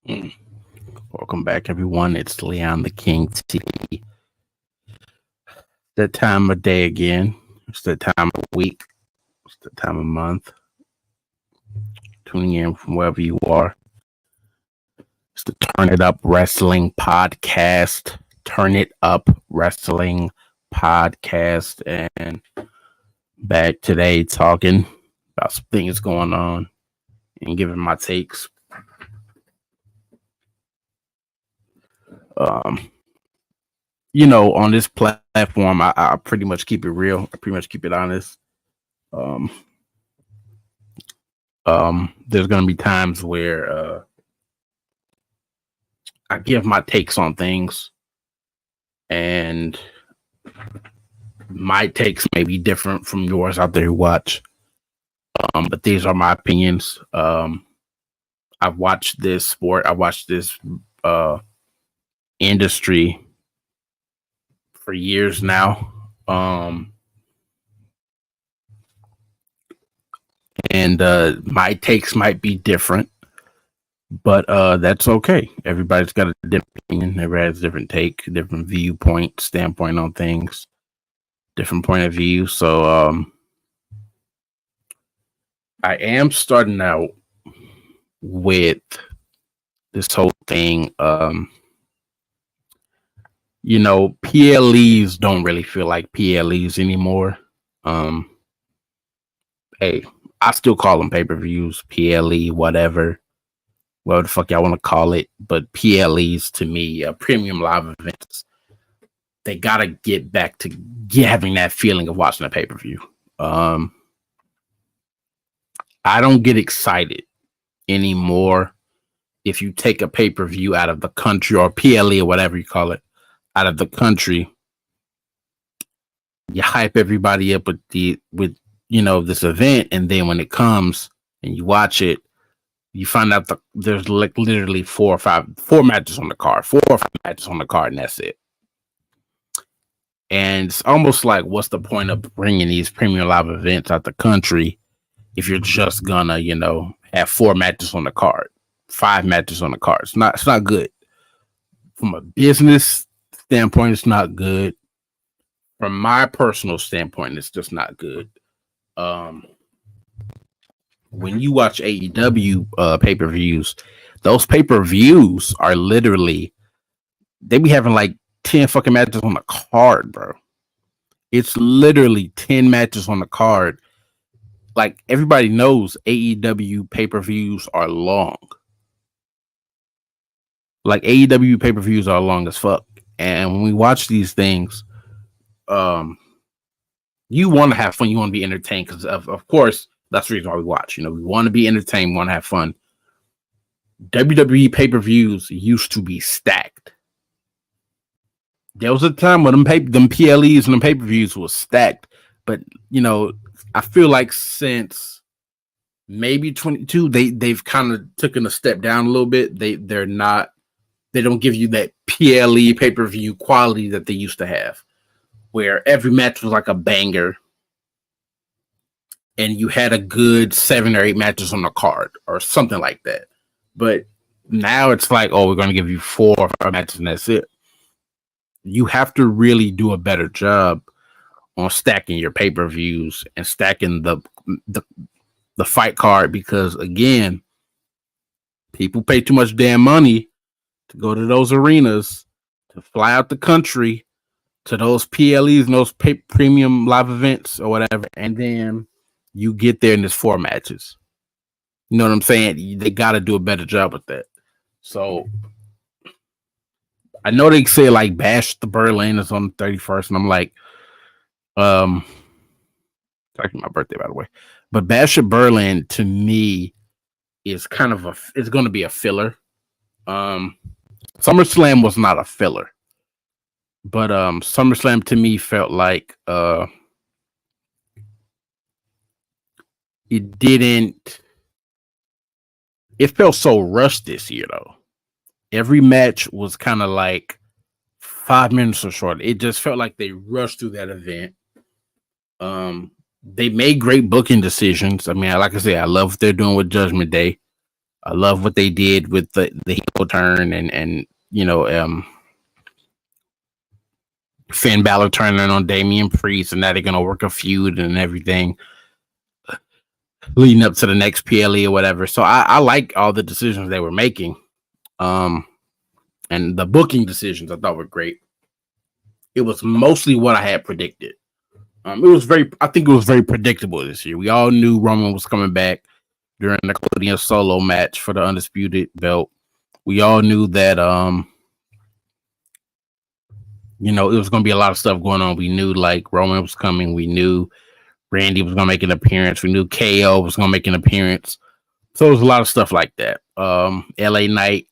Mm. Welcome back, everyone. It's Leon the King T. That time of day again. It's that time of week. It's the time of month. Tuning in from wherever you are. It's the Turn It Up Wrestling Podcast. Turn It Up Wrestling Podcast. And back today talking about some things going on and giving my takes. On this platform, I pretty much keep it real. I pretty much keep it honest. There's gonna be times where I give my takes on things, and my takes may be different from yours out there who watch. But these are my opinions. I've watched this sport. I watched this industry for years now. And my takes might be different, but that's okay. Everybody's got a different opinion. Everybody has a different take, different viewpoint, standpoint on things, different point of view. So I am starting out with this whole thing. PLEs don't really feel like PLEs anymore. Hey, I still call them pay-per-views, PLE, whatever the fuck y'all want to call it. But PLEs to me, premium live events, they gotta get back to having that feeling of watching a pay-per-view. I don't get excited anymore if you take a pay-per-view out of the country, or PLE or whatever you call it, out of the country. You hype everybody up with this event, and then when it comes and you watch it, you find out there's like literally four matches on the card, and that's it. And it's almost like, what's the point of bringing these premium live events out the country if you're just gonna, have 4 matches on the card, 5 matches on the card? It's not good. From a business standpoint, it's not good. From my personal standpoint, it's just not good. When you watch AEW pay-per-views, those pay-per-views are literally, they be having like 10 fucking matches on the card, bro. It's literally 10 matches on the card. Like, everybody knows AEW pay-per-views are long. Like, AEW pay-per-views are long as fuck. And when we watch these things, you want to have fun. You want to be entertained, because of course, that's the reason why we watch. We want to be entertained, we want to have fun. WWE pay-per-views used to be stacked. There was a time when them PLEs and them pay-per-views was stacked. But, I feel like since maybe 22, they've kind of taken a step down a little bit. They don't give you that PLE pay-per-view quality that they used to have, where every match was like a banger, and you had a good 7 or 8 matches on the card or something like that. But now it's like, oh, we're going to give you 4 or 5 matches and that's it. You have to really do a better job on stacking your pay-per-views and stacking the fight card, because again, people pay too much damn money to go to those arenas, to fly out the country to those PLEs and those premium live events or whatever, and then you get there and there's 4 matches. You know what I'm saying? They got to do a better job with that. So I know they say like Bash the Berlin is on the 31st, and I'm like, it's actually my birthday, by the way. But Bash at Berlin to me is kind of it's going to be a filler. SummerSlam was not a filler, but SummerSlam to me felt like it felt so rushed this year though. Every match was kind of like 5 minutes or short. It just felt like they rushed through that event. They made great booking decisions. I mean, like I said, I love what they're doing with Judgment Day. I love what they did with the heel turn and Finn Balor turning on Damian Priest, and now they're gonna work a feud and everything leading up to the next PLE or whatever. So I like all the decisions they were making. Um, and the booking decisions I thought were great. It was mostly what I had predicted. I think it was very predictable this year. We all knew Roman was coming back during the Cody solo match for the undisputed belt. We all knew that, it was going to be a lot of stuff going on. We knew like Roman was coming. We knew Randy was going to make an appearance. We knew KO was going to make an appearance. So it was a lot of stuff like that. LA Knight,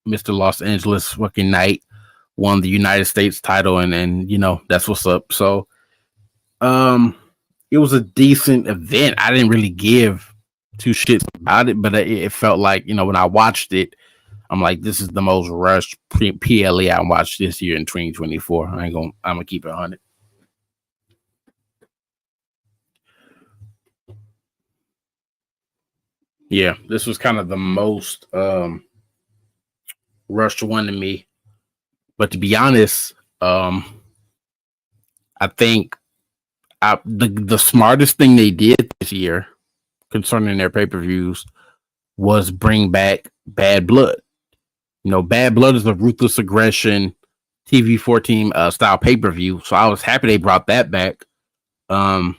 Mr. Los Angeles fucking Knight, won the United States title, and that's what's up. So it was a decent event. I didn't really give two shits about it, but it felt like, when I watched it, I'm like, this is the most rushed PLE I watched this year in 2024. I'm gonna keep it 100. Yeah, this was kind of the most rushed one to me. But to be honest, I think the smartest thing they did this year concerning their pay-per-views was bring back Bad Blood. Bad Blood is a ruthless aggression TV 14 style pay-per-view. So I was happy they brought that back. I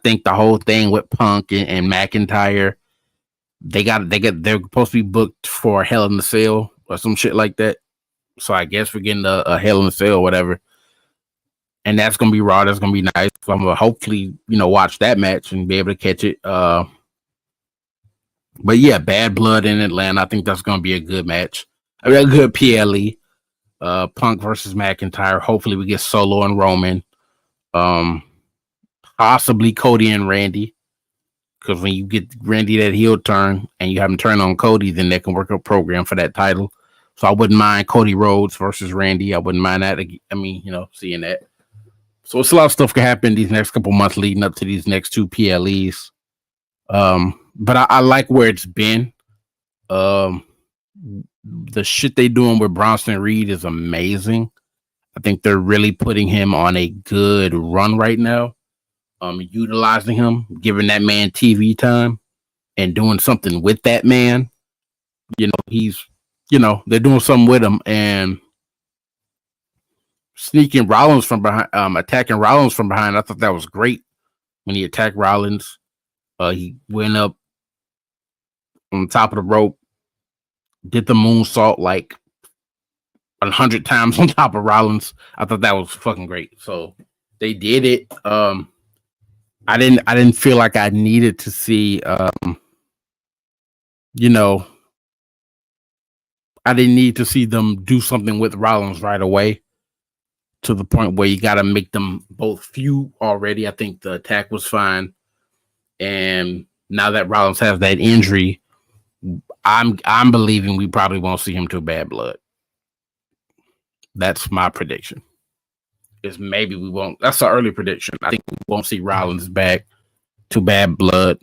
think the whole thing with Punk and McIntyre, they're supposed to be booked for Hell in the Cell or some shit like that. So I guess we're getting a Hell in the Cell or whatever. And that's gonna be raw. That's gonna be nice. So I'm gonna hopefully, watch that match and be able to catch it. But yeah, Bad Blood in Atlanta. I think that's gonna be a good match. A good PLE. Punk versus McIntyre. Hopefully we get Solo and Roman. Possibly Cody and Randy. Because when you get Randy that heel turn and you have him turn on Cody, then they can work a program for that title. So I wouldn't mind Cody Rhodes versus Randy. I wouldn't mind that. Seeing that. So it's a lot of stuff can happen these next couple months leading up to these next two PLEs. But I like where it's been. The shit they doing with Bronson Reed is amazing. I think they're really putting him on a good run right now. Utilizing him, giving that man TV time, and doing something with that man. He's, they're doing something with him, and sneaking Rollins from behind, attacking Rollins from behind. I thought that was great when he attacked Rollins. He went up on top of the rope, did the moonsault like 100 times on top of Rollins. I thought that was fucking great. So they did it. I didn't feel like I needed to see, I didn't need to see them do something with Rollins right away to the point where you got to make them both feud already. I think the attack was fine. And now that Rollins has that injury, I'm believing we probably won't see him to Bad Blood. That's my prediction. Is maybe we won't. That's an early prediction. I think we won't see Rollins back to Bad Blood,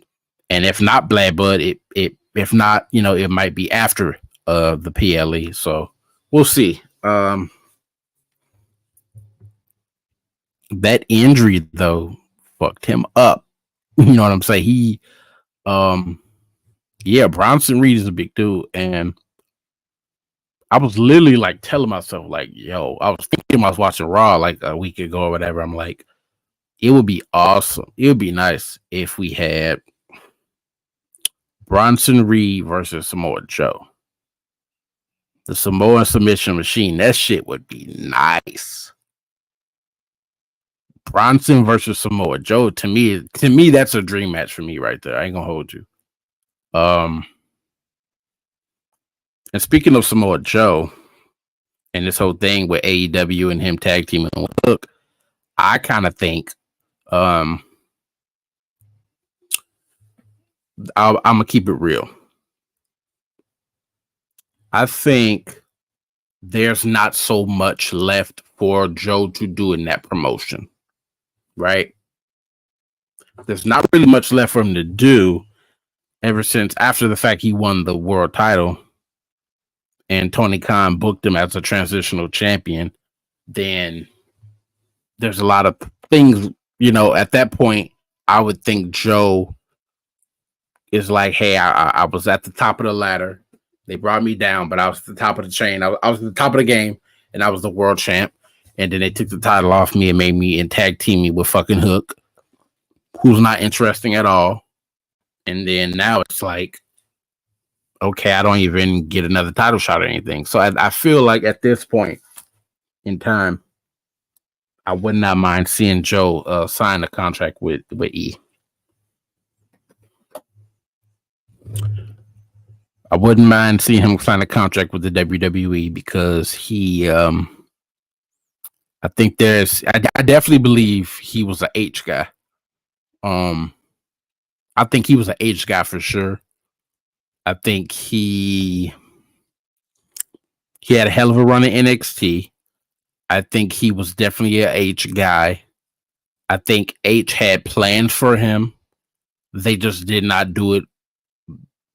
and if not Bad Blood, if not, it might be after the PLE. So we'll see. That injury though fucked him up. You know what I'm saying? He, Bronson Reed is a big dude, and I was literally like telling myself, like, yo, I was thinking I was watching Raw like a week ago or whatever. I'm like, it would be awesome. It would be nice if we had Bronson Reed versus Samoa Joe. The Samoan submission machine. That shit would be nice. Bronson versus Samoa Joe. To me, that's a dream match for me right there. I ain't gonna hold you. And speaking of Samoa Joe and this whole thing with AEW and him tag teaming, look, I kind of think I'm gonna keep it real. I think there's not so much left for Joe to do in that promotion, right? There's not really much left for him to do, ever since after the fact he won the world title and Tony Khan booked him as a transitional champion, then there's a lot of things, at that point, I would think Joe is like, hey, I was at the top of the ladder. They brought me down, but I was at the top of the chain. I was at the top of the game, and I was the world champ. And then they took the title off me and made me and tag team me with fucking Hook, who's not interesting at all. And then now it's like, okay, I don't even get another title shot or anything. So I feel like at this point in time, I would not mind seeing Joe sign a contract with E. I wouldn't mind seeing him sign a contract with the WWE because I think I definitely believe he was an H guy. I think he was an H guy for sure. I think he had a hell of a run in NXT. I think he was definitely an H guy. I think H had plans for him. They just did not do it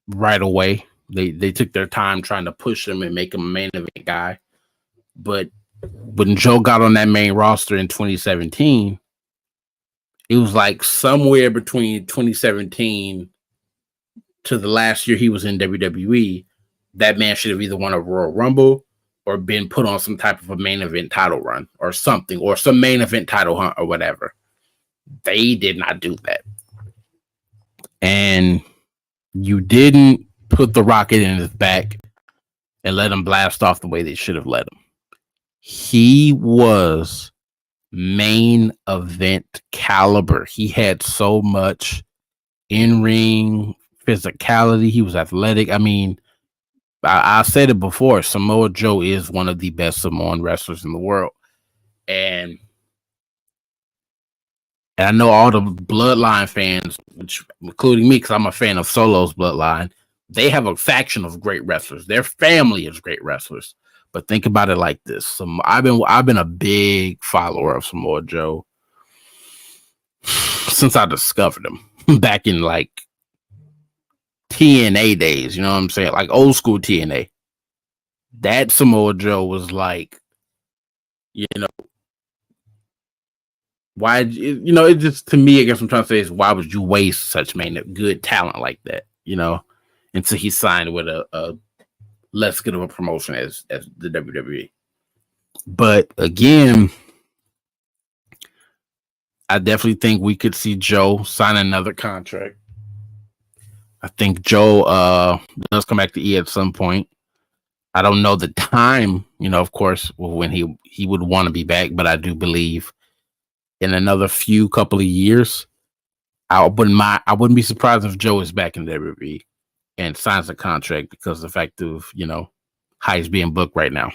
right away. They took their time trying to push him and make him a main event guy. But when Joe got on that main roster in 2017, it was like somewhere between 2017 to the last year he was in WWE, that man should have either won a Royal Rumble or been put on some type of a main event title run or something, or some main event title hunt or whatever. They did not do that. And you didn't put the rocket in his back and let him blast off the way they should have let him. He was main event caliber. He had so much in-ring physicality. He was athletic. I mean, I said it before, Samoa Joe is one of the best Samoan wrestlers in the world. And I know all the Bloodline fans, which including me, because I'm a fan of Solo's Bloodline, they have a faction of great wrestlers. Their family is great wrestlers. But think about it like this. I've been a big follower of Samoa Joe since I discovered him back in like TNA days, you know what I'm saying? Like old school TNA. That Samoa Joe was like, why, it just, to me, I guess I'm trying to say is, why would you waste such good talent like that, until he signed with a less good of a promotion as the WWE. But again, I definitely think we could see Joe sign another contract. I think Joe does come back to E at some point. I don't know the time, of course, when he would want to be back, but I do believe in another couple of years, I wouldn't be surprised if Joe is back in the WWE and signs a contract because of the fact of, how he's being booked right now.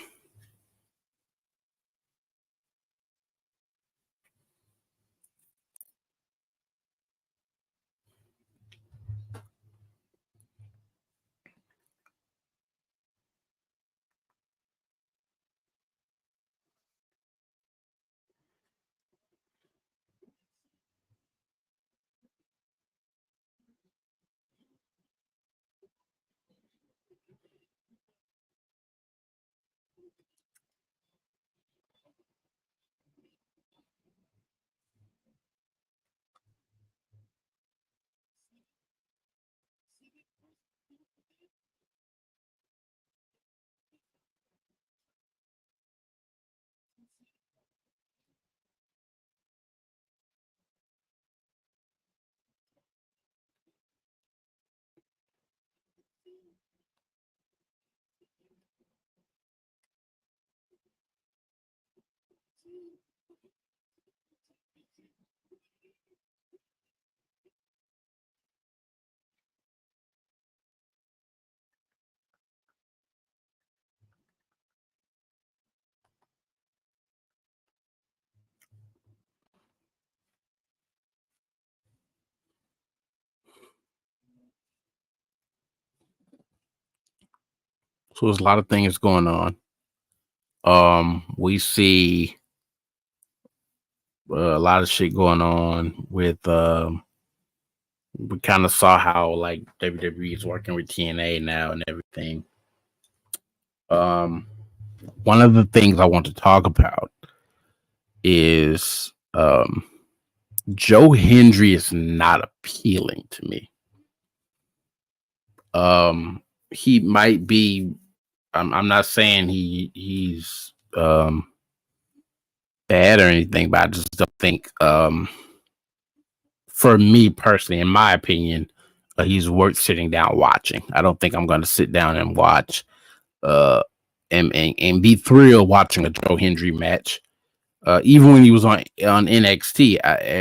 So there's a lot of things going on. We see a lot of shit going on with We kind of saw how like WWE is working with TNA now and everything. Um, One of the things I want to talk about is Joe Hendry is not appealing to me. He might be. I'm not saying he's bad or anything, but I just don't think for me personally, in my opinion, he's worth sitting down watching. I don't think I'm going to sit down and watch uh, and be thrilled watching a Joe Hendry match. Even when he was on NXT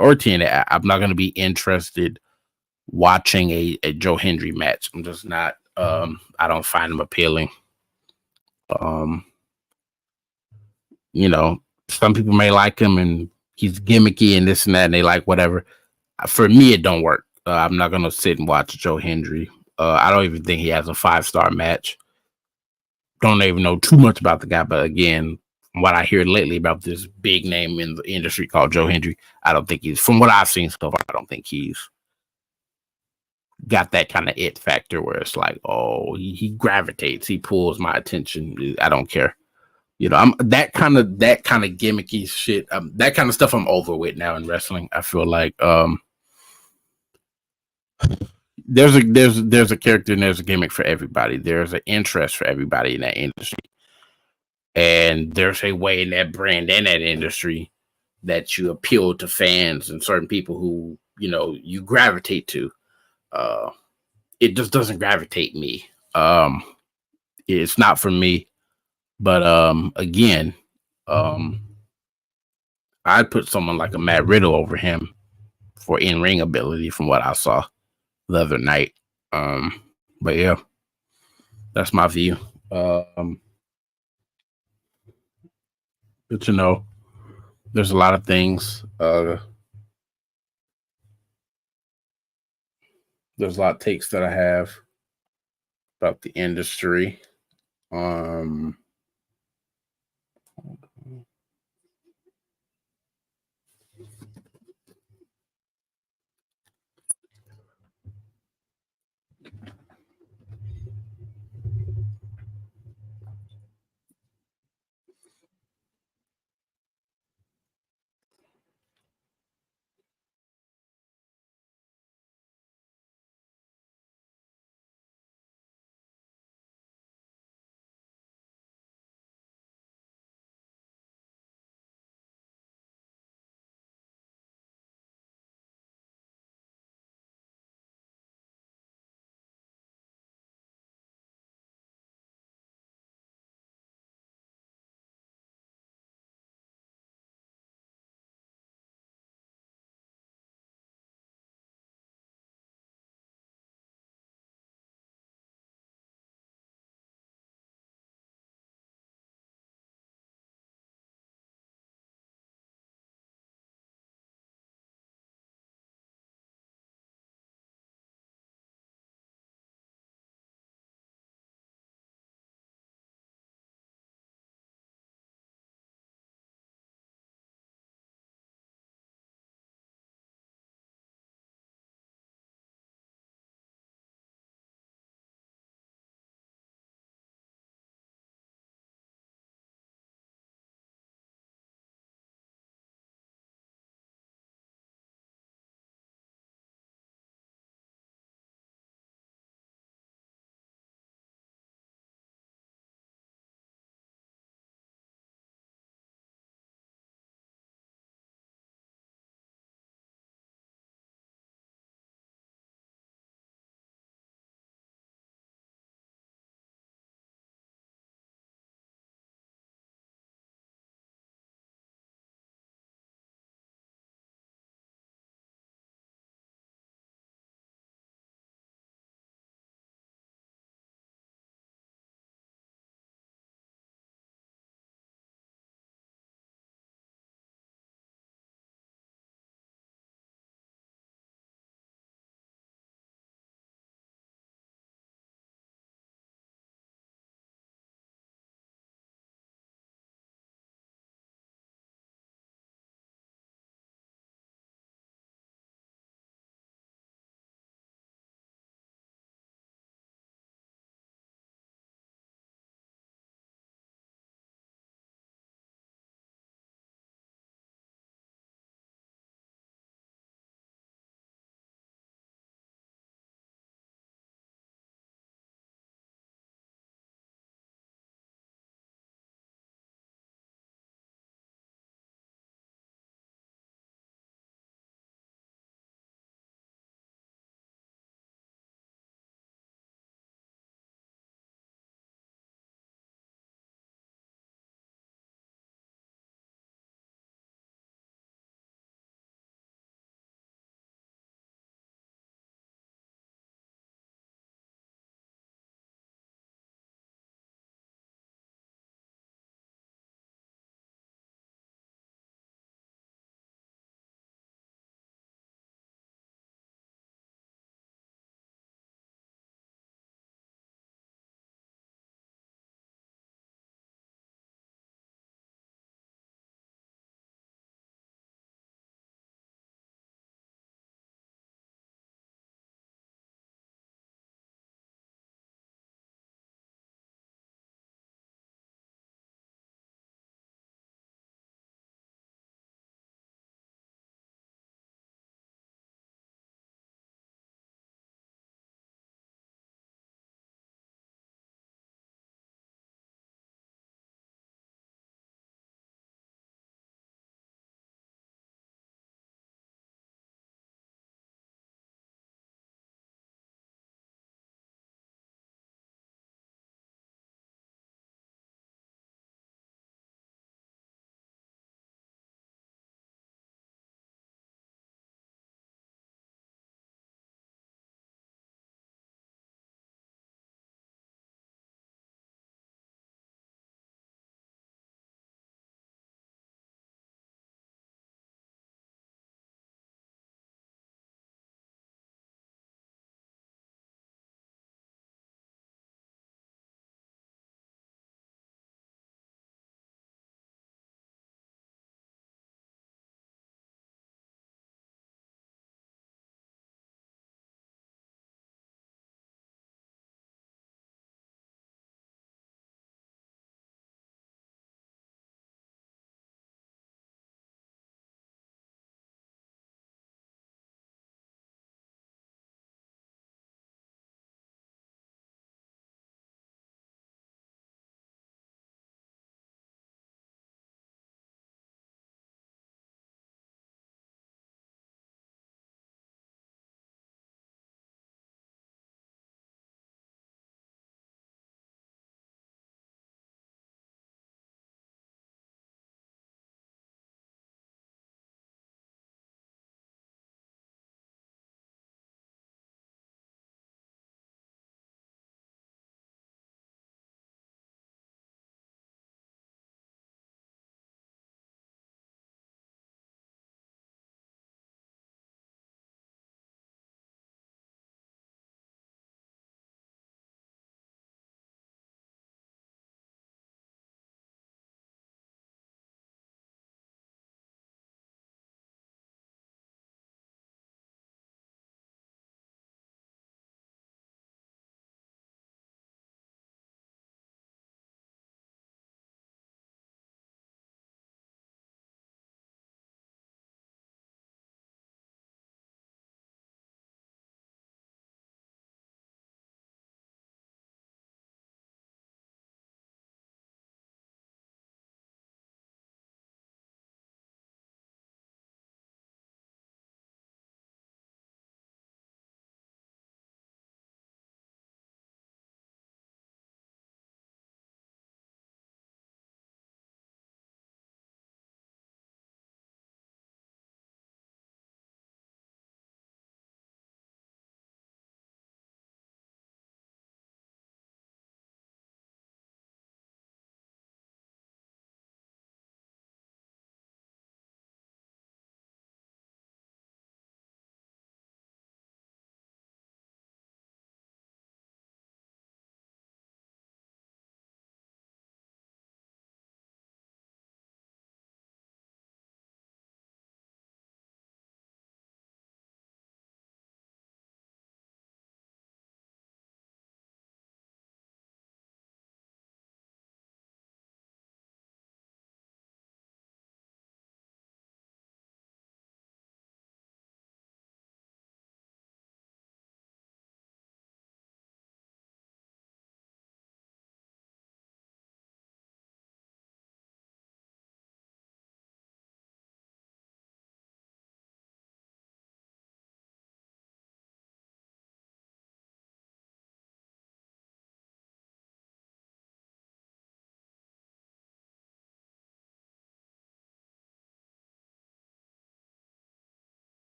or TNA, I'm not going to be interested watching a Joe Hendry match. I'm just not. I don't find him appealing. Um, you know, some people may like him and he's gimmicky and this and that, and they like whatever. For me, it don't work. I'm not gonna sit and watch Joe Hendry. I don't even think he has a 5-star match. Don't even know too much about the guy, but again, from what I hear lately about this big name in the industry called Joe Hendry, I don't think he's. From what I've seen so far, I don't think he's got that kind of it factor where it's like, oh, he gravitates, he pulls my attention. I don't care. I'm that kind of gimmicky shit. That kind of stuff I'm over with now in wrestling. I feel like there's a character and there's a gimmick for everybody. There's an interest for everybody in that industry, and there's a way in that brand and that industry that you appeal to fans and certain people who you gravitate to. Uh, it just doesn't gravitate me. It's not for me. But again, um, I'd put someone like a Matt Riddle over him for in ring ability, from what I saw the other night. But yeah, that's my view. Um, but there's a lot of things. There's a lot of takes that I have about the industry. Um,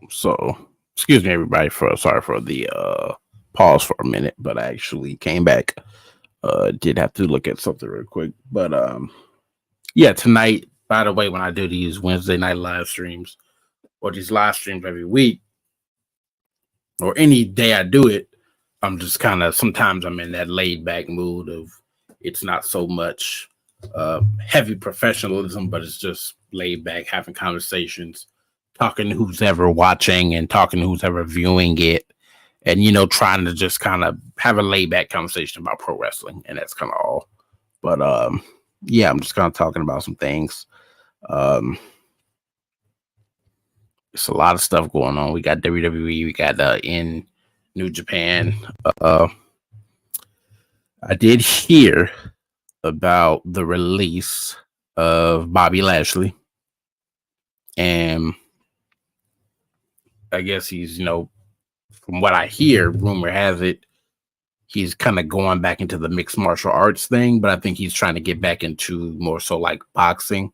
So, excuse me, everybody, for sorry for the pause for a minute, but I actually came back. Did have to look at something real quick, but yeah, tonight. By the way, when I do these Wednesday night live streams or these live streams every week or any day I do it, I'm just kind of sometimes I'm in that laid back mood of it's not so much heavy professionalism, but it's just laid back, having conversations, talking to who's ever watching and talking to who's ever viewing it, and trying to just kind of have a laid back conversation about pro wrestling, and that's kind of all. But yeah, I'm just kind of talking about some things. Um, it's a lot of stuff going on. We got WWE, we got in New Japan. Uh, I did hear about the release of Bobby Lashley, and I guess he's, from what I hear, rumor has it, he's kind of going back into the mixed martial arts thing, but I think he's trying to get back into more so like boxing.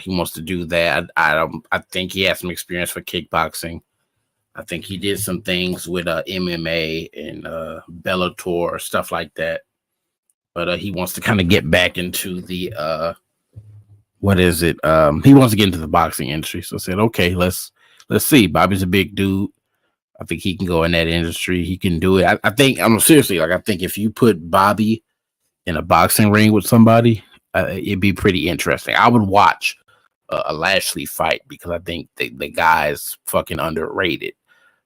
He wants to do that. I think he has some experience for kickboxing. I think he did some things with MMA and Bellator, stuff like that. But he wants to kind of get back into the what is it? He wants to get into the boxing industry. So I said, okay, let's see. Bobby's a big dude. I think he can go in that industry. He can do it. I think I'm seriously like I think if you put Bobby in a boxing ring with somebody, it'd be pretty interesting. I would watch a Lashley fight because I think the guy's fucking underrated.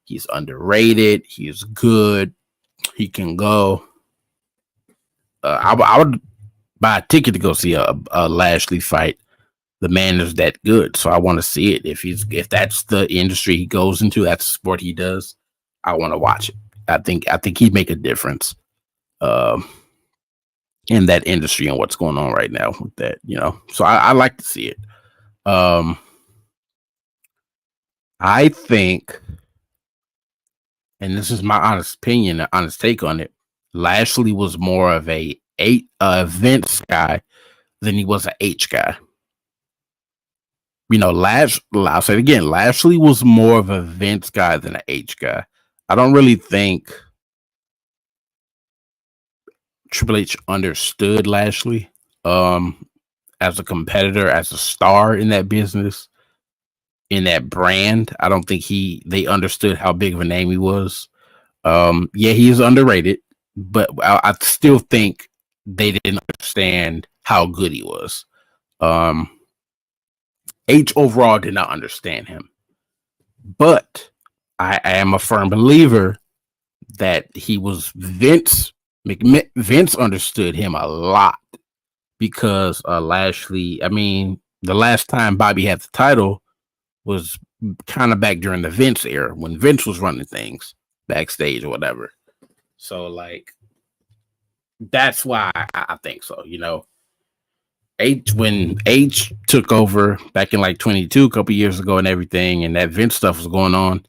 He's underrated. He's good. He can go. I would buy a ticket to go see a Lashley fight. The man is that good, so I want to see it. If that's the industry he goes into, that's the sport he does. I want to watch it. I think he'd make a difference in that industry and what's going on right now with that. So I like to see it. I think, and this is my honest opinion, honest take on it. Lashley was more of a Vince guy than he was an H guy. I'll say it again. Lashley was more of a Vince guy than an H guy. I don't really think Triple H understood Lashley as a competitor, as a star in that business, in that brand. I don't think they understood how big of a name he was. Yeah, he is underrated, but I still think they didn't understand how good he was. H overall did not understand him, but I am a firm believer that he was Vince. Vince understood him a lot because Lashley. I mean, the last time Bobby had the title was kind of back during the Vince era when Vince was running things backstage or whatever. So like, that's why I think so. When H took over back in like 22, a couple years ago, and everything, and that Vince stuff was going on,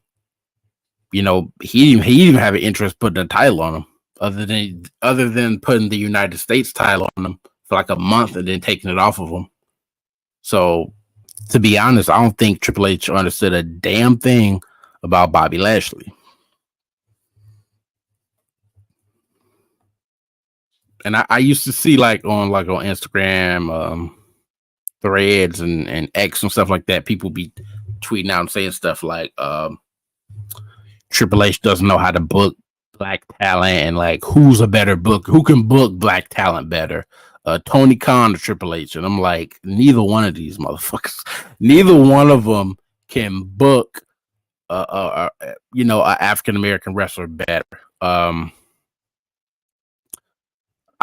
he didn't even have an interest putting a title on him, other than putting the United States title on him for like a month and then taking it off of him. So, to be honest, I don't think Triple H understood a damn thing about Bobby Lashley. And I used to see like on Instagram, threads and X and stuff like that, people be tweeting out and saying stuff like Triple H doesn't know how to book black talent, and like who's a better book, who can book black talent better, Tony Khan or Triple H. And I'm like, neither one of these motherfuckers, neither one of them can book an African American wrestler better.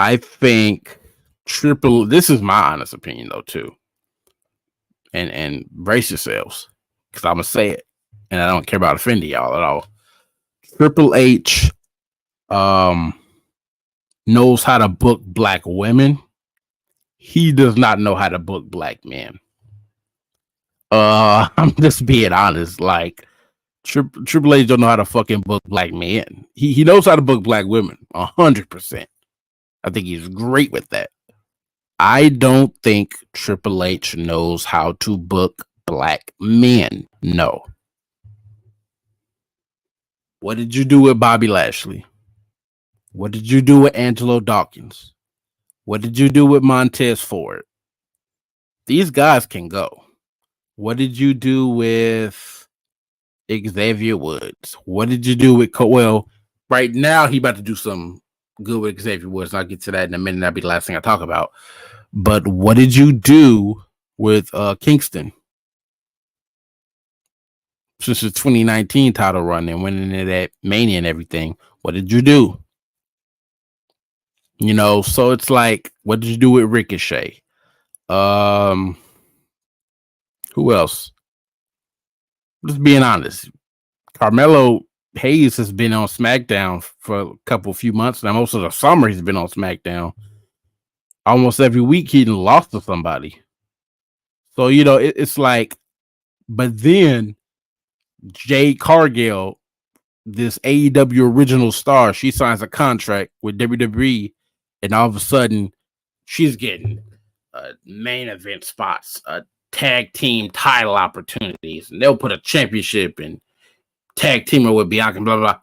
I think this is my honest opinion though too, and brace yourselves because I'm gonna say it, and I don't care about offending y'all at all. Triple H knows how to book black women. He does not know how to book black men. I'm just being honest. Like Triple H don't know how to fucking book black men. He knows how to book black women 100%. I think he's great with that. I don't think Triple H knows how to book black men. No. What did you do with Bobby Lashley? What did you do with Angelo Dawkins? What did you do with Montez Ford? These guys can go. What did you do with Xavier Woods? What did you do with well, right now he about to do some good with Xavier Woods. I'll get to that in a minute. That'll be the last thing I talk about. But what did you do with Kingston? Since the 2019 title run and winning it at Mania and everything, what did you do? You know, so it's like, what did you do with Ricochet? Who else? Just being honest, Carmelo Hayes has been on SmackDown for a few months now. Most of the summer he's been on SmackDown. Almost every week he lost to somebody. So, you know, it's like, but then Jade Cargill, this AEW original star, she signs a contract with WWE, and all of a sudden she's getting main event spots, tag team title opportunities, and they'll put a championship and tag teamer with Bianca, blah, blah.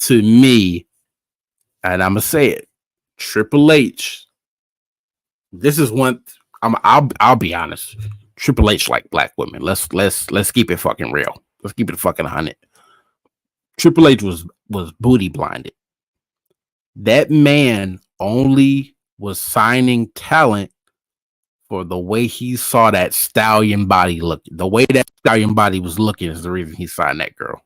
To me, and I'm gonna say it, Triple H. This is one. I'll be honest. Triple H like black women. Let's keep it fucking real. Let's keep it fucking 100. Triple H was booty blinded. That man only was signing talent for the way he saw that stallion body look. The way that stallion body was looking is the reason he signed that girl.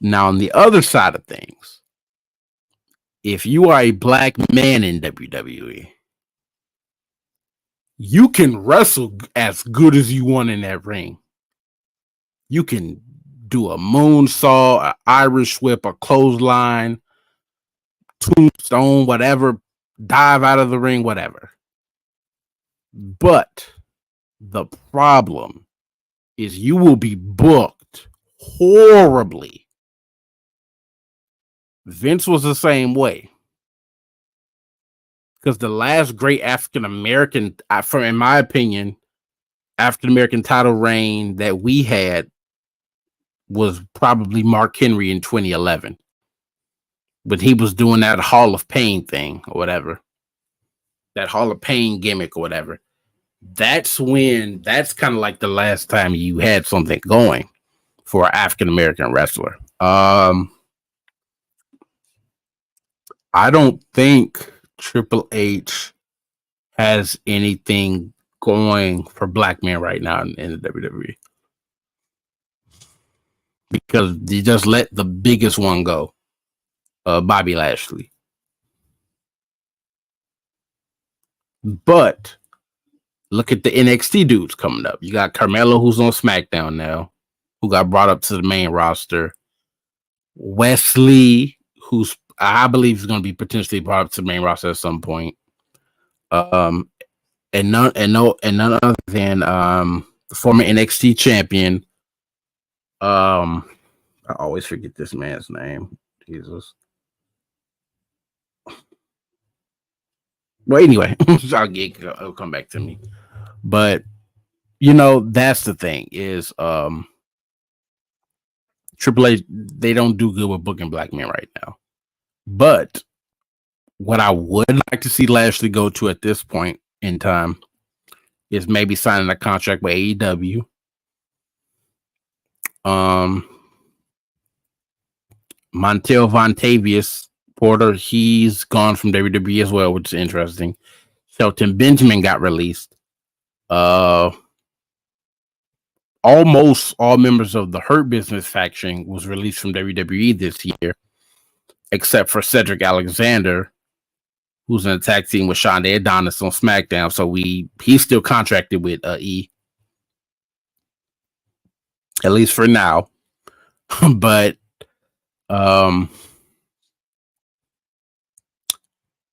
Now, on the other side of things, if you are a black man in WWE, you can wrestle as good as you want in that ring. You can do a moonsault, an Irish whip, a clothesline, tombstone, whatever, dive out of the ring, whatever. But the problem is you will be booked horribly. Vince was the same way. Because the last great African American, in my opinion, African American title reign that we had was probably Mark Henry in 2011. But he was doing that Hall of Pain thing or whatever. That Hall of Pain gimmick or whatever. That's kind of like the last time you had something going for an African American wrestler. I don't think Triple H has anything going for black men right now in the WWE. Because they just let the biggest one go, Bobby Lashley. But look at the NXT dudes coming up. You got Carmelo, who's on SmackDown now, who got brought up to the main roster. Wesley, who's I believe is going to be potentially brought up to the main roster at some point. And none other than the former NXT champion. I always forget this man's name. Jesus. Well, anyway, it'll come back to me. But you know, that's the thing is Triple H, they don't do good with booking black men right now. But what I would like to see Lashley go to at this point in time is maybe signing a contract with AEW. Montel Vontavious Porter, he's gone from WWE as well, which is interesting. Shelton Benjamin got released. Almost all members of the Hurt Business faction was released from WWE this year, except for Cedric Alexander, who's in a tag team with Shonda Adonis on SmackDown. So he's still contracted with E, at least for now. But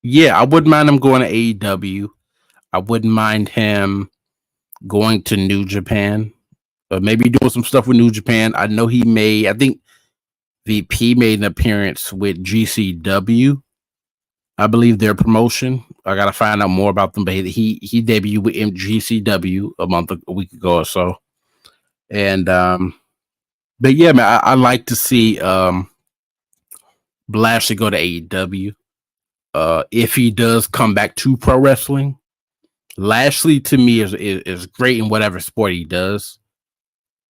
yeah, I wouldn't mind him going to AEW. I wouldn't mind him going to New Japan. Maybe doing some stuff with New Japan. I know I think MVP made an appearance with GCW. I believe their promotion. I gotta find out more about them, but he debuted with GCW a week ago or so. And but yeah, man, I like to see Lashley go to AEW. If he does come back to pro wrestling, Lashley to me is great in whatever sport he does,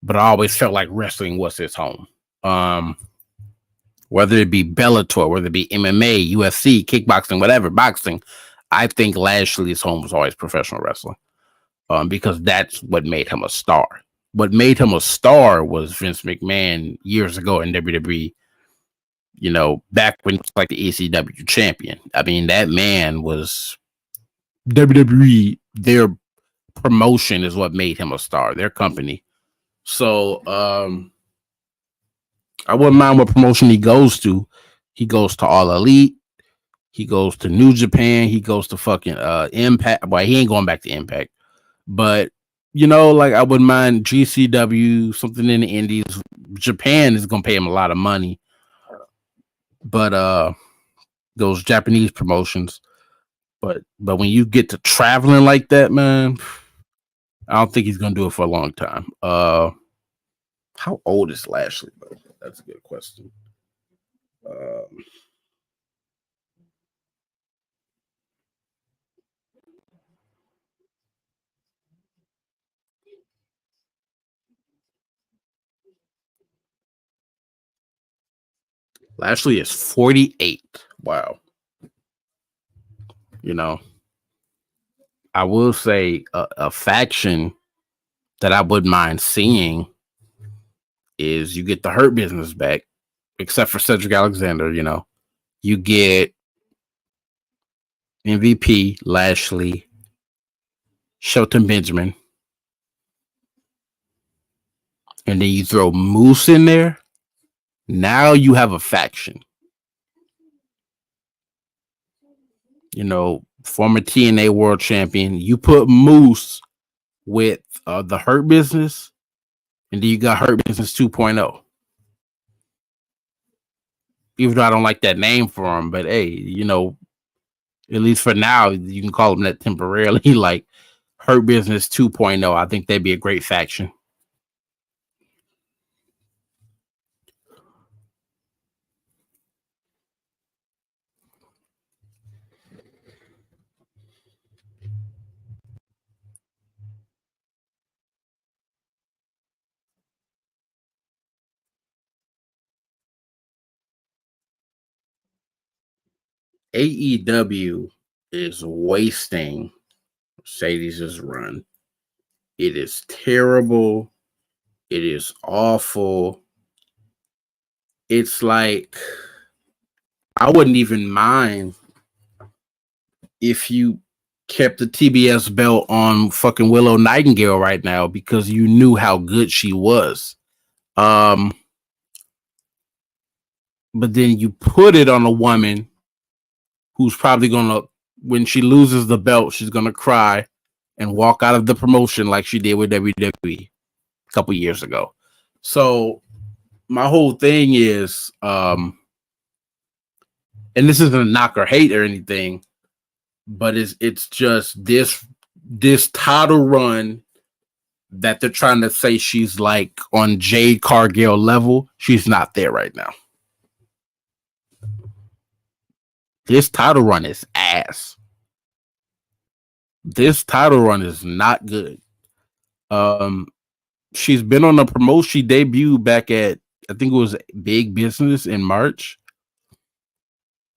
but I always felt like wrestling was his home. Whether it be Bellator, whether it be MMA, UFC, kickboxing, whatever, boxing, I think Lashley's home was always professional wrestling. Because that's what made him a star. What made him a star was Vince McMahon years ago in WWE. You know, back when he was like the ECW champion. I mean, that man was WWE. Their promotion is what made him a star. Their company. So, I wouldn't mind what promotion he goes to. He goes to All Elite. He goes to New Japan. He goes to fucking Impact. Well, he ain't going back to Impact. But, you know, like I wouldn't mind GCW, something in the Indies. Japan is going to pay him a lot of money. But those Japanese promotions. But when you get to traveling like that, man, I don't think he's going to do it for a long time. How old is Lashley, though? That's a good question. Lashley is 48. Wow. You know, I will say a faction that I wouldn't mind seeing is you get the Hurt Business back, except for Cedric Alexander. You know, you get MVP, Lashley, Shelton Benjamin, and then you throw Moose in there. Now you have a faction. You know, former TNA World Champion. You put Moose with the Hurt Business, and then you got Hurt Business 2.0. Even though I don't like that name for him, but hey, you know, at least for now, you can call him that temporarily. Like Hurt Business 2.0. I think that'd be a great faction. AEW is wasting Mercedes' run. It is terrible. It is awful. It's like I wouldn't even mind if you kept the TBS belt on fucking Willow Nightingale right now because you knew how good she was. But then you put it on a woman who's probably gonna, when she loses the belt, she's gonna cry and walk out of the promotion like she did with WWE a couple years ago. So my whole thing is, and this isn't a knock or hate or anything, but it's just this title run that they're trying to say she's like on Jade Cargill level. She's not there right now. This title run is ass. This title run is not good. She's been on a promotion. She debuted back at, I think it was Big Business in March.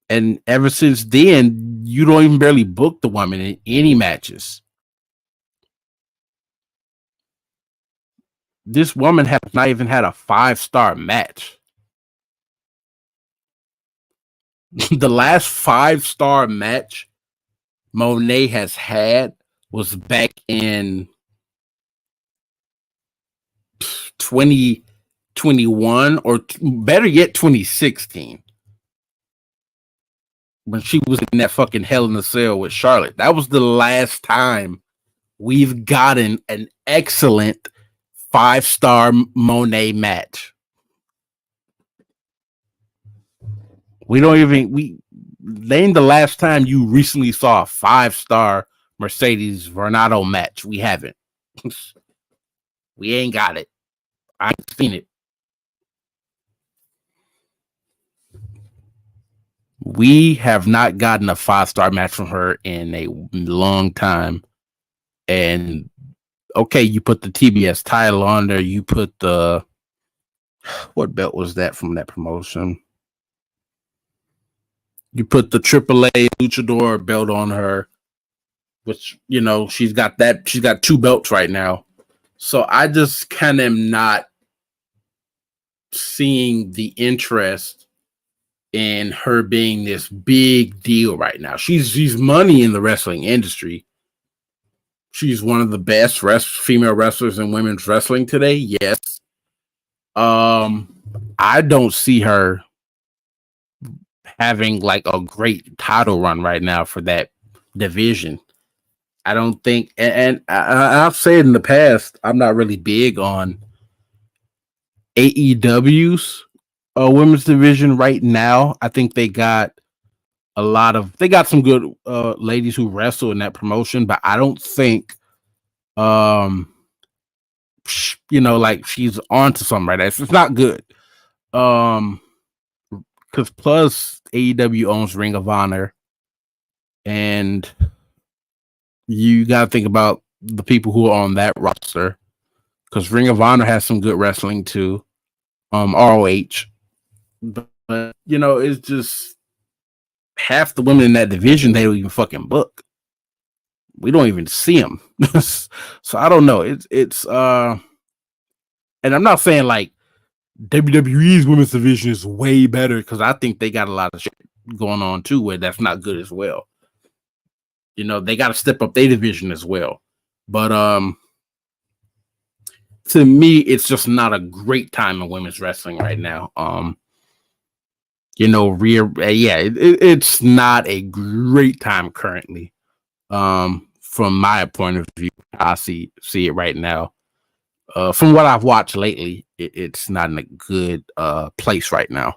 And ever since then, you don't even barely book the woman in any matches. This woman has not even had a 5-star match. The last 5-star match Monet has had was back in 2021, or better yet, 2016. When she was in that fucking Hell in a Cell with Charlotte. That was the last time we've gotten an excellent 5-star Monet match. We don't even we name the last time you recently saw a 5-star Mercedes Varnado match. We haven't. We ain't got it. I ain't seen it. We have not gotten a 5-star match from her in a long time. And okay, you put the TBS title on there. You put the what belt was that from that promotion? You put the AAA Luchador belt on her, which she's got that. She's got 2 belts right now. So I just kind of am not seeing the interest in her being this big deal right now. She's money in the wrestling industry. She's one of the best female wrestlers in women's wrestling today. Yes. I don't see her having like a great title run right now for that division. I don't think, and I've said in the past, I'm not really big on AEW's women's division right now. I think they got they got some good ladies who wrestle in that promotion, but I don't think like she's onto something right now. It's not good. Because plus AEW owns Ring of Honor, and you got to think about the people who are on that roster. Because Ring of Honor has some good wrestling too. ROH, but it's just half the women in that division they don't even fucking book. We don't even see them. So I don't know. It's and I'm not saying like WWE's women's division is way better, because I think they got a lot of shit going on too where that's not good as well. They got to step up their division as well. But to me, it's just not a great time in women's wrestling right now. It's not a great time currently. From my point of view, I see it right now. From what I've watched lately, it's not in a good place right now.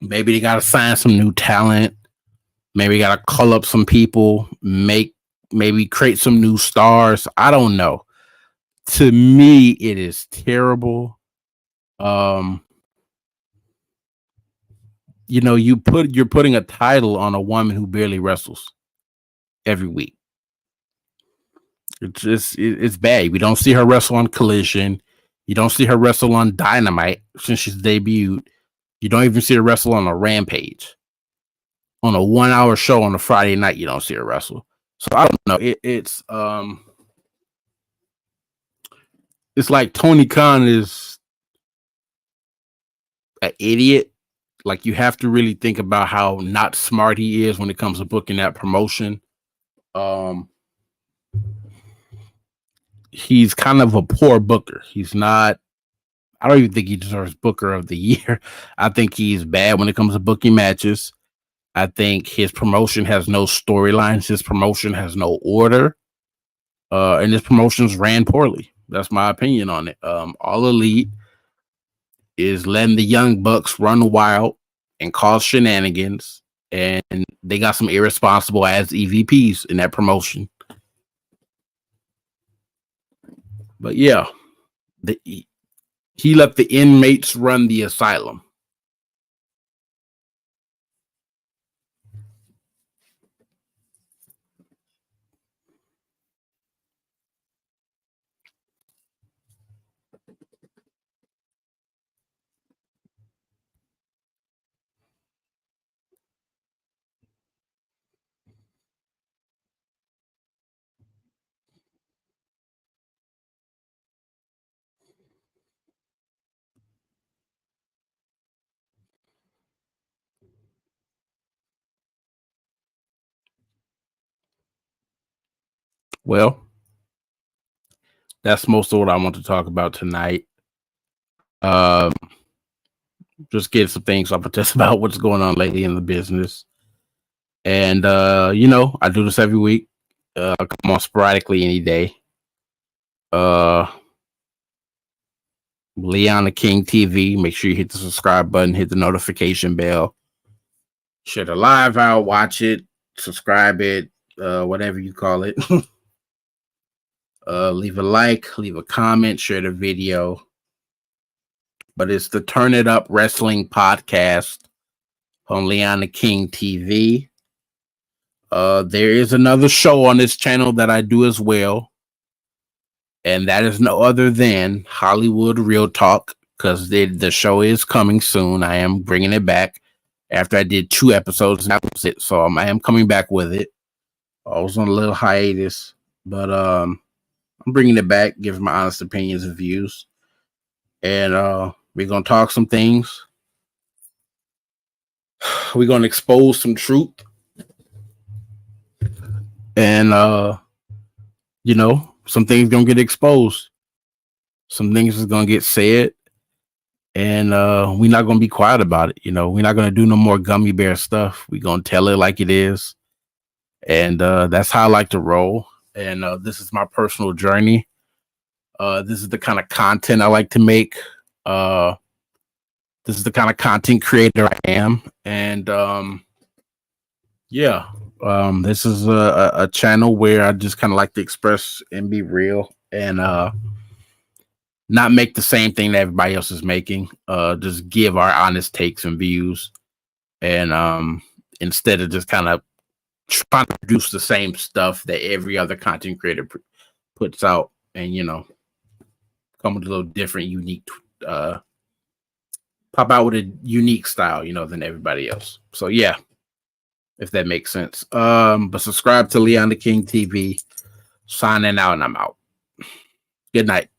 Maybe they got to sign some new talent. Maybe got to call up some people, maybe create some new stars. I don't know. To me, it is terrible. You're putting a title on a woman who barely wrestles every week. It's bad. We don't see her wrestle on Collision. You don't see her wrestle on Dynamite since she's debuted. You don't even see her wrestle on a Rampage. On a 1-hour show on a Friday night, you don't see her wrestle. So I don't know. It's like Tony Khan is an idiot. Like, you have to really think about how not smart he is when it comes to booking that promotion. He's kind of a poor booker. He's not. I don't even think he deserves Booker of the Year. I think he's bad when it comes to booking matches. I think his promotion has no storylines. His promotion has no order. And his promotions ran poorly. That's my opinion on it. All Elite is letting the Young Bucks run wild and cause shenanigans. And they got some irresponsible ass EVPs in that promotion. But yeah, he let the inmates run the asylum. Well, that's most of what I want to talk about tonight. Just get some things off of this about what's going on lately in the business. And I do this every week. Come on sporadically any day. Leon the King TV. Make sure you hit the subscribe button, hit the notification bell, share the live out, watch it, subscribe it, whatever you call it. Leave a like, leave a comment, share the video. But it's the Turn It Up Wrestling Podcast on Leon the King TV. There is another show on this channel that I do as well, and that is no other than Hollywood Real Talk, because the show is coming soon. I am bringing it back after I did 2 episodes, and that was it. So I am coming back with it. I was on a little hiatus, but I'm bringing it back, giving my honest opinions and views, and we're gonna talk some things. We're gonna expose some truth, and some things gonna get exposed, some things is gonna get said, and we're not gonna be quiet about it. We're not gonna do no more gummy bear stuff. We're gonna tell it like it is, and that's how I like to roll. And this is my personal journey. This is the kind of content I like to make. This is the kind of content creator I am, and this is a channel where I just kind of like to express and be real, and not make the same thing that everybody else is making. Just give our honest takes and views, and instead of just kind of trying to produce the same stuff that every other content creator puts out, and come with a little different, unique, pop out with a unique style, than everybody else. So yeah, if that makes sense. But subscribe to Leon the King TV. Signing out, and I'm out. Good night.